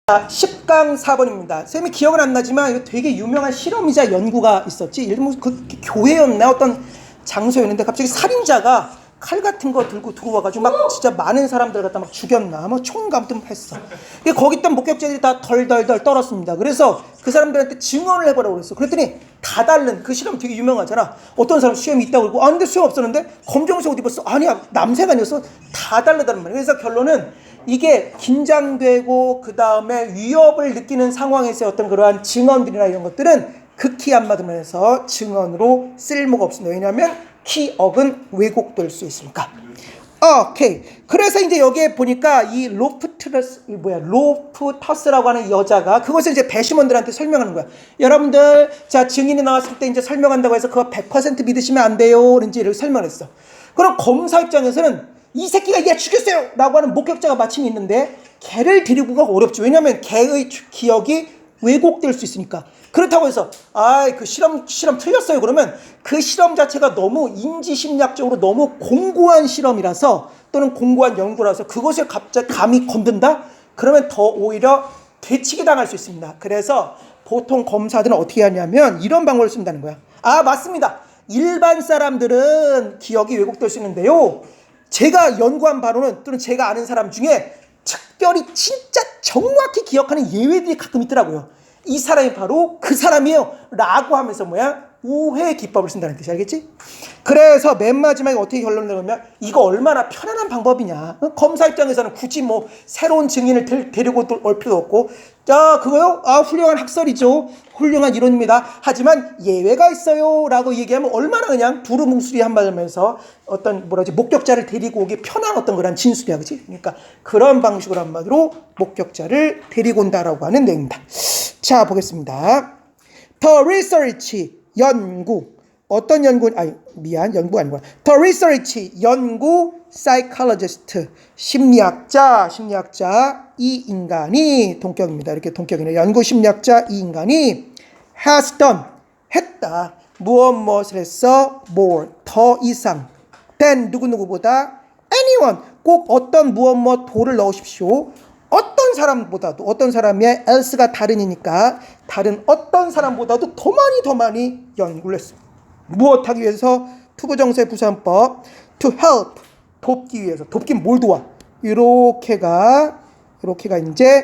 10강 4번입니다. 쌤이 기억은 안 나지만 이거 되게 유명한 실험이자 연구가 있었지. 예를 들면 그 교회였나 어떤 장소였는데 갑자기 살인자가 칼 같은 거 들고 들어와가지고 막 진짜 많은 사람들 갖다 막 죽였나 뭐 총감도 했어. 거기 있던 목격자들이 다 덜덜덜 떨었습니다. 그래서 그 사람들한테 증언을 해보라고 그랬어. 그랬더니 다 다른 그 실험 되게 유명하잖아. 어떤 사람 수염이 있다고 그러고 근데 수염 없었는데 검정색 옷 입었어. 아니야 남색 아니었어. 다 다르다는 말이야. 그래서 결론은 이게 긴장되고 그 다음에 위협을 느끼는 상황에서의 어떤 그러한 증언들이나 이런 것들은 극히 한마디로 증언으로 쓸모가 없습니다. 왜냐하면 기억은 왜곡될 수 있으니까. 오케이. 그래서 이제 여기에 보니까 이 로프터스라고 하는 여자가 그것을 이제 배심원들한테 설명하는 거야. 여러분들, 자, 증인이 나왔을 때 이제 설명한다고 해서 그거 100% 믿으시면 안 돼요. 이제 이렇게 설명했어. 그럼 검사 입장에서는 이 새끼가 얘 죽였어요! 라고 하는 목격자가 마침 있는데 걔를 데리고 가기 어렵죠. 왜냐하면 걔의 기억이 왜곡될 수 있으니까. 그렇다고 해서 그 실험 틀렸어요. 그러면 그 실험 자체가 너무 인지심리학적으로 너무 공고한 실험이라서 또는 공고한 연구라서 그것을 갑자기 감히 건든다? 그러면 더 오히려 되치기 당할 수 있습니다. 그래서 보통 검사들은 어떻게 하냐면 이런 방법을 쓴다는 거야. 맞습니다. 일반 사람들은 기억이 왜곡될 수 있는데요. 제가 연구한 바로는 또는 제가 아는 사람 중에 특별히 진짜 정확히 기억하는 예외들이 가끔 있더라고요. 이 사람이 바로 그 사람이에요 라고 하면서 우회 기법을 쓴다는 뜻이 알겠지? 그래서 맨 마지막에 어떻게 결론을 내면 이거 얼마나 편안한 방법이냐. 검사 입장에서는 굳이 새로운 증인을 데리고 올 필요도 없고 자 그거요? 훌륭한 학설이죠. 훌륭한 이론입니다. 하지만 예외가 있어요 라고 얘기하면 얼마나 그냥 두루뭉술이 한마디면서 어떤 목격자를 데리고 오기 편한 어떤 그런 진술이야. 그치? 그러니까 그런 방식으로 한마디로 목격자를 데리고 온다라고 하는 내용입니다. 자 보겠습니다. The research 연구 어떤 연구 연구 아니구나. The research 연구 psychologist 심리학자 이 인간이 동격입니다. 이렇게 동격이네. 연구 심리학자 이 인간이 has done 했다. 무엇을 했어? more 더 이상 than 누구보다 anyone 꼭 어떤 무엇 도를 넣으십시오. 어떤 사람의 else가 다른이니까 다른 어떤 사람보다도 더 많이 연구를 했습니다. 무엇하기 위해서? 투부정사의 부사법 to help 돕기 위해서. 돕긴 뭘 도와? 이렇게가 이제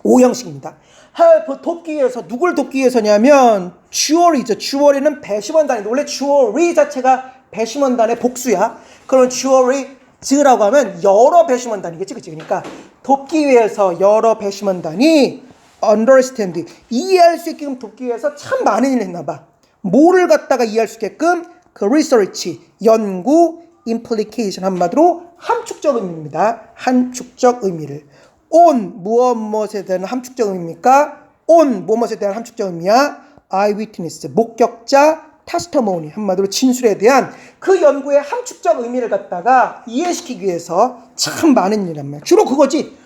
5형식입니다. help 돕기 위해서 누굴 돕기 위해서냐면 주어리죠. 주어리는 배심원단인데 원래 주어리 자체가 배심원단의 복수야. 그럼 주어리즈라고 하면 여러 배심원단이겠지, 그치? 그러니까 돕기 위해서 여러 배심원단이 understand 이해할 수 있게끔 돕기 위해서 참 많은 일을 했나봐. 뭐를 갖다가 이해할 수 있게끔? 그 research 연구 implication 한마디로 함축적 의미입니다. 함축적 의미를 on 무엇에 대한 함축적 의미입니까? on 무엇에 대한 함축적 의미야? eyewitness 목격자 testimony 한마디로 진술에 대한 그 연구의 함축적 의미를 갖다가 이해시키기 위해서 참 많은 일을 합니다. 주로 그거지.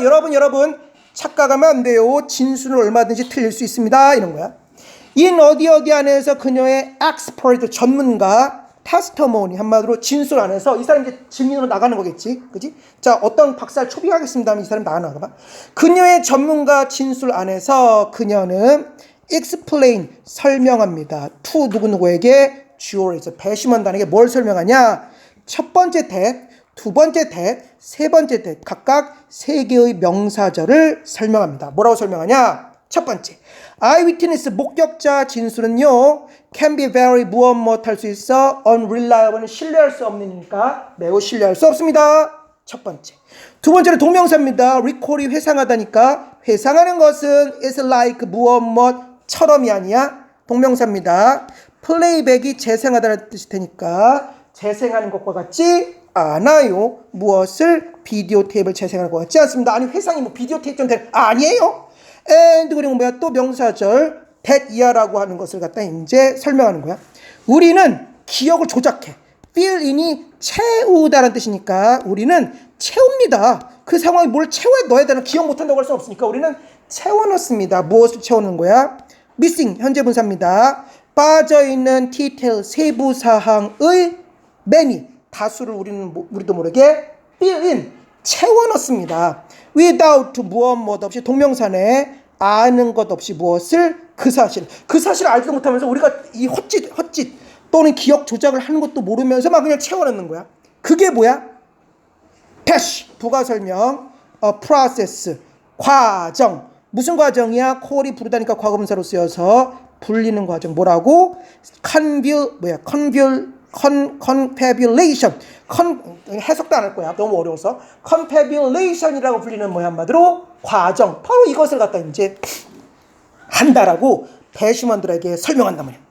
여러분 착각하면 안 돼요. 진술은 얼마든지 틀릴 수 있습니다. 이런 거야. in 어디 안에서 그녀의 expert 전문가 testimony 한마디로 진술 안에서 이 사람이 이제 증인으로 나가는 거겠지. 그지? 자, 어떤 박사를 초빙하겠습니다 하면 이 사람이 나가봐. 그녀의 전문가 진술 안에서 그녀는 explain 설명합니다. to 누구에게? 주어에서 배심원단에게 뭘 설명하냐? 첫 번째 that, 두 번째 that, 세 번째 that 각각 세 개의 명사절을 설명합니다. 뭐라고 설명하냐? 첫 번째, eyewitness 목격자 진술은요 can be very 무엇할 수 있어? unreliable는 신뢰할 수 없으니까 매우 신뢰할 수 없습니다. 첫 번째. 두 번째는 동명사입니다. recall이 회상하다니까 회상하는 것은 is like 무엇처럼이 아니야 동명사입니다. playback이 재생하다는 뜻이 되니까 재생하는 것과 같지 않아요. 무엇을? 비디오 테이프를 재생하는 것 같지 않습니다. 아니 회상이 비디오 테이프처럼 되는 아니에요. and 그리고 또 명사절 that 이하라고 하는 것을 갖다 이제 설명하는 거야. 우리는 기억을 조작해. fill in이 채우다라는 뜻이니까 우리는 채웁니다. 그 상황에 뭘 채워야 넣어야 되나 기억 못한다고 할 수 없으니까 우리는 채워넣습니다. 무엇을 채우는 거야? missing 현재 분사입니다. 빠져있는 detail 세부 사항의 many 다수를 우리도 모르게 fill in 채워넣습니다. without 무엇 없이 동명사네 아는 것 없이 무엇을 그 사실을 알지도 못하면서 우리가 이 헛짓 또는 기억 조작을 하는 것도 모르면서 막 그냥 채워넣는 거야. 그게 뭐야? dash 부가 설명, process 과정. 무슨 과정이야? 콜이 부르다니까 과거분사로 쓰여서 불리는 과정. 뭐라고? confabulation. 해석도 안 할 거야. 너무 어려워서. confabulation이라고 불리는 뭐야? 한마디로 과정. 바로 이것을 갖다 이제 한다라고 배심원들에게 설명한단 말이야.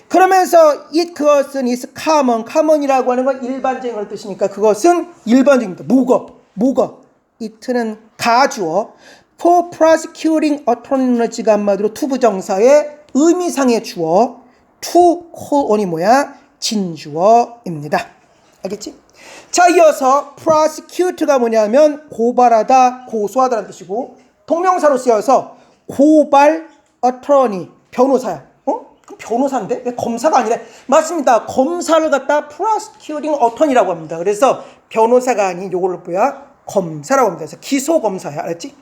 그러면서 그것은 is common이라고 하는 건 일반적인 걸 뜻이니까 그것은 일반적입니다. 뭐가? it는 가주어. for prosecuting attorney가 한마디로 투부정사의 의미상의 주어. to call on이 뭐야? 진주어입니다. 알겠지? 자, 이어서 prosecute가 뭐냐면 고발하다, 고소하다라는 뜻이고 동명사로 쓰여서 고발, attorney, 변호사야. 그럼 변호사인데? 왜 검사가 아니래? 맞습니다. 검사를 갖다 prosecuting attorney라고 합니다. 그래서 변호사가 아닌 요거를 뭐야? 검사라고 합니다. 그래서 기소검사야. 알았지?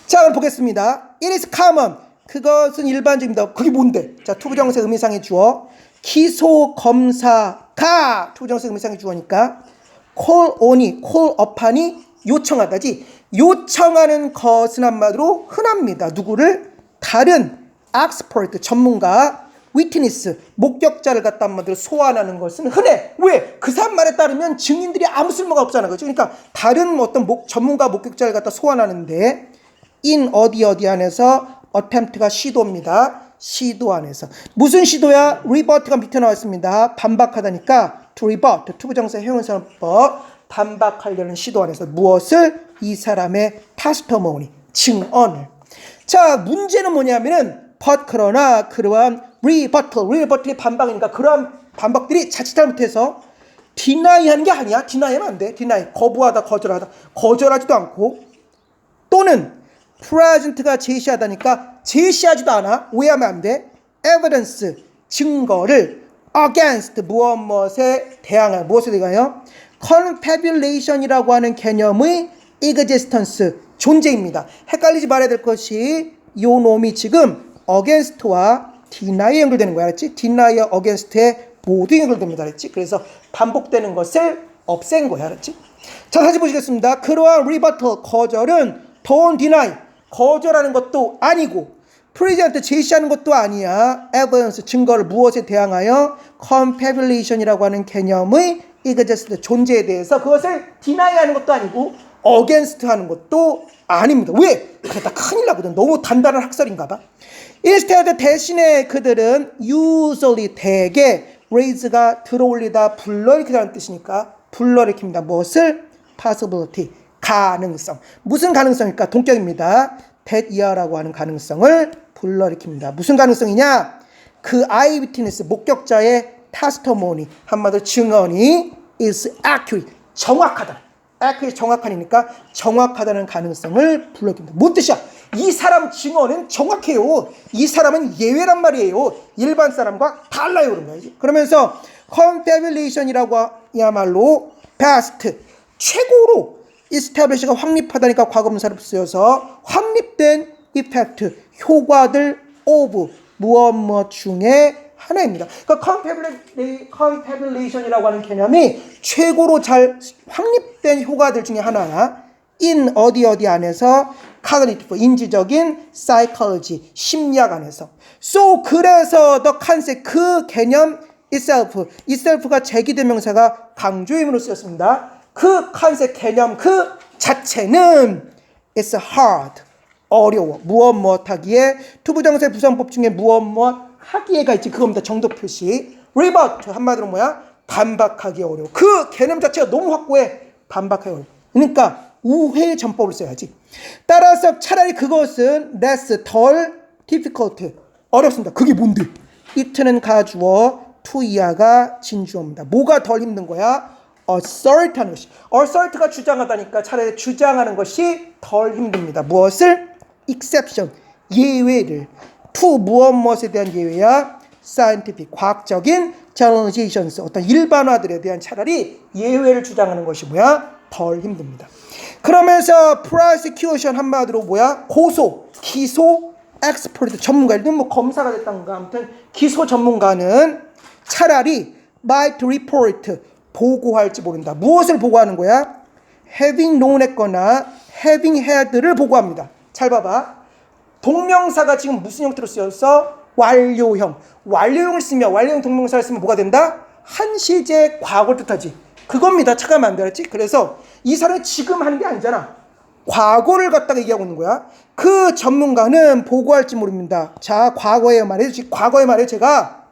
자, 그럼 보겠습니다. It is common. 그것은 일반적입니다. 그게 뭔데? 자, 투부정사 의미상의 주어. 기소검사가 투부정사 의미상의 주어니까 call on이, call upon이 요청하다지. 요청하는 것은 한마디로 흔합니다. 누구를? 다른 expert, 전문가, witness, 목격자를 갖다 한마디로 소환하는 것은 흔해. 왜? 그 사람 말에 따르면 증인들이 아무 쓸모가 없잖아. 그렇죠? 그러니까 다른 어떤 전문가, 목격자를 갖다 소환하는데 in 어디 안에서 attempt가 시도입니다. 시도 안에서. 무슨 시도야? rebut가 밑에 나왔습니다. 반박하다니까 to rebut, 투부정사 형용사법 반박하려는 시도 안에서 무엇을? 이 사람의 testimony, 증언을. 자, 문제는 뭐냐면은 그러나 그러한 rebuttal이 반박이니까 그러한 반박들이 자칫 잘못해서 deny 하는 게 아니야. deny 하면 안 돼. deny, 거부하다, 거절하지도 않고 또는 present가 제시하다니까 제시하지도 않아. 오해하면 안 돼. evidence, 증거를 against, 무엇에 대항하여. 무엇에 대항하여? confabulation이라고 하는 개념의 existence, 존재입니다. 헷갈리지 말아야 될 것이 요 놈이 지금 against와 deny에 연결되는 거야. 알았지? deny와 against에 모두 연결됩니다. 알았지? 그래서 반복되는 것을 없앤 거야. 알았지? 자, 다시 보시겠습니다. 그러한 rebuttal, 거절은 don't deny, 거절하는 것도 아니고 present, 제시하는 것도 아니야. evidence, 증거를 무엇에 대항하여? confabulation이라고 하는 개념의 existence, 존재에 대해서 그것을 deny 하는 것도 아니고 against 하는 것도 아닙니다. 왜? 그러다 큰일 나거든. 너무 단단한 학설인가 봐. instead, 대신에 그들은 usually, 대개 raise가 들어올리다, 불러일으키다는 뜻이니까 불러일으킵니다. 무엇을? possibility, 가능성. 무슨 가능성일까? 동격입니다. that year라고 하는 가능성을 불러일으킵니다. 무슨 가능성이냐? 그 eyewitness, 목격자의 testimony, 한마디로 증언이 is accurate, 정확하다. accurate, 정확하니까 정확하다는 가능성을 불러일으킵니다. 뭔 뜻이야? 이 사람 증언은 정확해요. 이 사람은 예외란 말이에요. 일반 사람과 달라요. 그런 거야. 그러면서 confabulation이라고 야말로 past, 최고로 establish가 확립하다니까 과거분사로 쓰여서 확립된 effect, 효과들 of 무엇 중에 하나입니다. 그러니까 confabulation이라고 하는 개념이 최고로 잘 확립된 효과들 중에 하나야. in 어디 안에서 cognitive, 인지적인 psychology, 심리학 안에서. so 그래서 the concept, 그 개념 itself가 제기대명사가 강조임으로 쓰였습니다. 그 컨셉, 개념 그 자체는 it's hard, 어려워. 무엇 하기에, 투부정사의 부사법 중에 무엇 하기에가 있지. 그겁니다. 정도 표시. rebut, 한마디로 뭐야? 반박하기 어려워. 그 개념 자체가 너무 확고해. 반박하기 어려워. 그러니까 우회 전법을 써야지. 따라서 차라리 그것은 less, 덜 difficult, 어렵습니다. 그게 뭔데? it는 가주어, to 이하가 진주어입니다. 뭐가 덜 힘든 거야? assert 하는 것이. assert가 주장하다니까 차라리 주장하는 것이 덜 힘듭니다. 무엇을? exception, 예외를. to 무엇에 대한 예외야? scientific, 과학적인 generalizations, 어떤 일반화들에 대한 차라리 예외를 주장하는 것이 뭐야? 덜 힘듭니다. 그러면서 prosecution 한마디로 뭐야? 고소, 기소, expert 전문가는 뭐 검사가 됐던가 아무튼 기소 전문가는 차라리 might report 보고할지 모른다. 무엇을 보고하는 거야? having known 했거나 having had를 보고합니다. 잘 봐봐. 동명사가 지금 무슨 형태로 쓰여서 완료형. 완료형을 쓰면 완료형 동명사를 쓰면 뭐가 된다? 한시제 과거를 뜻하지. 그겁니다. 착각하면 안 되겠지? 그래서 이 사람이 지금 하는 게 아니잖아. 과거를 갖다가 얘기하고 있는 거야. 그 전문가는 보고할지 모릅니다. 자, 과거에 말해요. 제가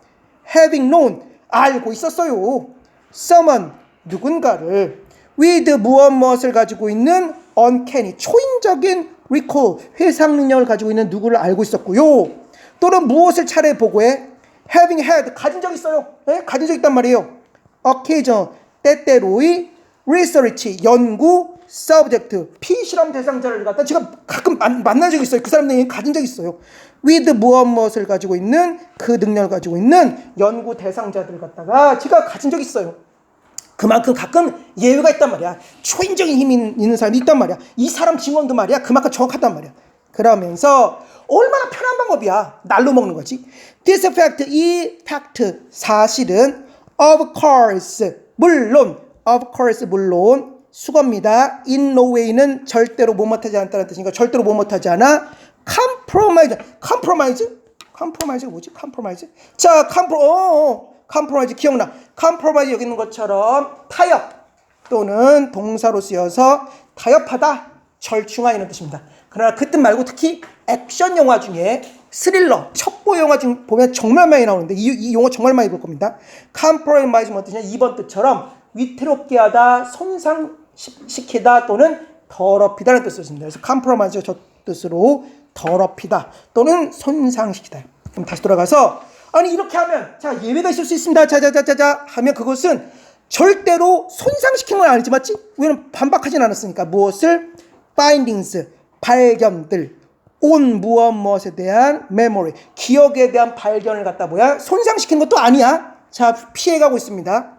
having known 알고 있었어요. someone 누군가를 with 무엇을 가지고 있는 uncanny 초인적인 recall 회상 능력을 가지고 있는 누구를 알고 있었고요. 또는 무엇을 차례 보고해? having had 가진 적 있어요. 네? 가진 적 있단 말이에요. occasion 때때로의 research 연구 subject 피실험 대상자를 갖다 제가 가끔 만난 적이 있어요. 그 사람들이 가진 적이 있어요. with 무엇을 가지고 있는 그 능력을 가지고 있는 연구 대상자들을 갖다가 제가 가진 적이 있어요. 그만큼 가끔 예외가 있단 말이야. 초인적인 힘이 있는 사람이 있단 말이야. 이 사람 증언도 말이야. 그만큼 정확하단 말이야. 그러면서 얼마나 편한 방법이야. 날로 먹는 거지. This fact, 이 fact, 사실은 of course, 물론 of course, 물론 수거입니다. in no way는 절대로 못하지 않다는 뜻이니까 절대로 못하지 않아. compromise가 뭐지? 자, compromise 기억나. compromise 여기 있는 것처럼 타협 또는 동사로 쓰여서 타협하다, 절충하 이런 뜻입니다. 그러나 그 뜻 말고 특히 액션 영화 중에 스릴러, 첩보 영화 중 보면 정말 많이 나오는데 이 용어 정말 많이 볼 겁니다. compromise 뭐 뜻이냐? 2번 뜻처럼 위태롭게 하다, 손상시키다 또는 더럽히다라는 뜻을 씁니다. 그래서 compromise가 저 뜻으로 더럽히다 또는 손상시키다. 그럼 다시 돌아가서 아니 이렇게 하면 자 예외가 있을 수 있습니다. 자자자자자 하면 그것은 절대로 손상시킨 건 아니지 맞지? 왜냐면 반박하진 않았으니까. 무엇을? findings 발견들 on 무엇에 대한 memory 기억에 대한 발견을 갖다 뭐야? 손상시킨 것도 아니야. 자 피해가고 있습니다.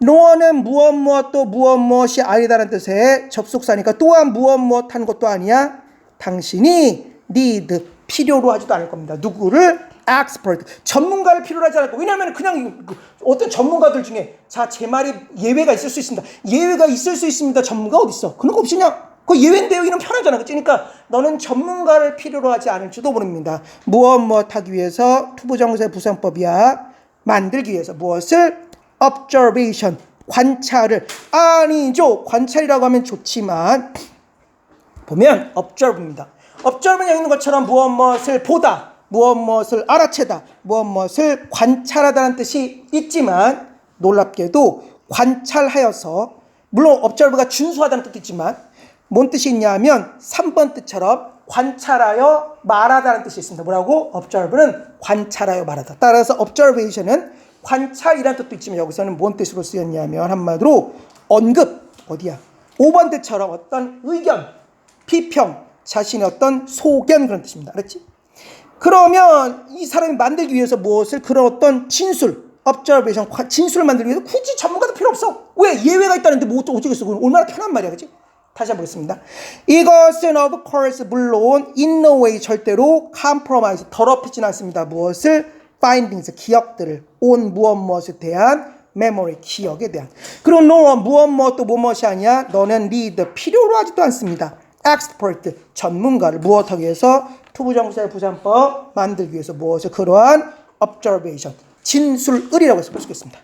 no는 무엇 또 무엇이 아니다라는 뜻의 접속사니까 또한 무엇 하는 것도 아니야. 당신이 need 필요로 하지도 않을 겁니다. 누구를? expert 전문가를 필요로 하지 않을 거. 왜냐하면 그냥 어떤 전문가들 중에 자 제 말이 예외가 있을 수 있습니다. 예외가 있을 수 있습니다. 전문가 어디 있어? 그런 거 없으냐? 그 예외인데요. 이런 편하잖아. 그러니까 너는 전문가를 필요로 하지 않을지도 모릅니다. 무엇 하기 위해서 투부정사의 부사법이야. 만들기 위해서 무엇을? observation 관찰을 아니죠. 관찰이라고 하면 좋지만 보면 observe입니다. observe는 여기 있는 것처럼 무엇을 보다, 무엇을 알아채다, 무엇을 관찰하다는 뜻이 있지만 놀랍게도 관찰하여서 물론 observe가 준수하다는 뜻도 있지만 뭔 뜻이 있냐면 3번 뜻처럼 관찰하여 말하다는 뜻이 있습니다. 뭐라고? observe는 관찰하여 말하다. 따라서 observation은 관찰이라는 뜻도 있지만 여기서는 뭔 뜻으로 쓰였냐면 한마디로 언급 어디야? 5번 뜻처럼 어떤 의견, 비평, 자신의 어떤 소견 그런 뜻입니다. 알았지? 그러면 이 사람이 만들기 위해서 무엇을 그런 어떤 진술, observation, 진술을 만들기 위해서 굳이 전문가도 필요 없어. 왜? 예외가 있다는데 뭐 어쩌겠어. 얼마나 편한 말이야. 그치? 다시 한번 보겠습니다. 이것은 of course 물론 in no way 절대로 compromise 더럽히진 않습니다. 무엇을? findings 기억들을 on 무엇에 대한 memory 기억에 대한. 그리고 no 무엇 또 무엇이 아니야? 너는 need 필요로 하지도 않습니다. expert 전문가를 무엇하기 위해서? 투부정사의 부사법 만들기 위해서 무엇을? 그러한 observation 진술을이라고 해서 볼 수 있겠습니다.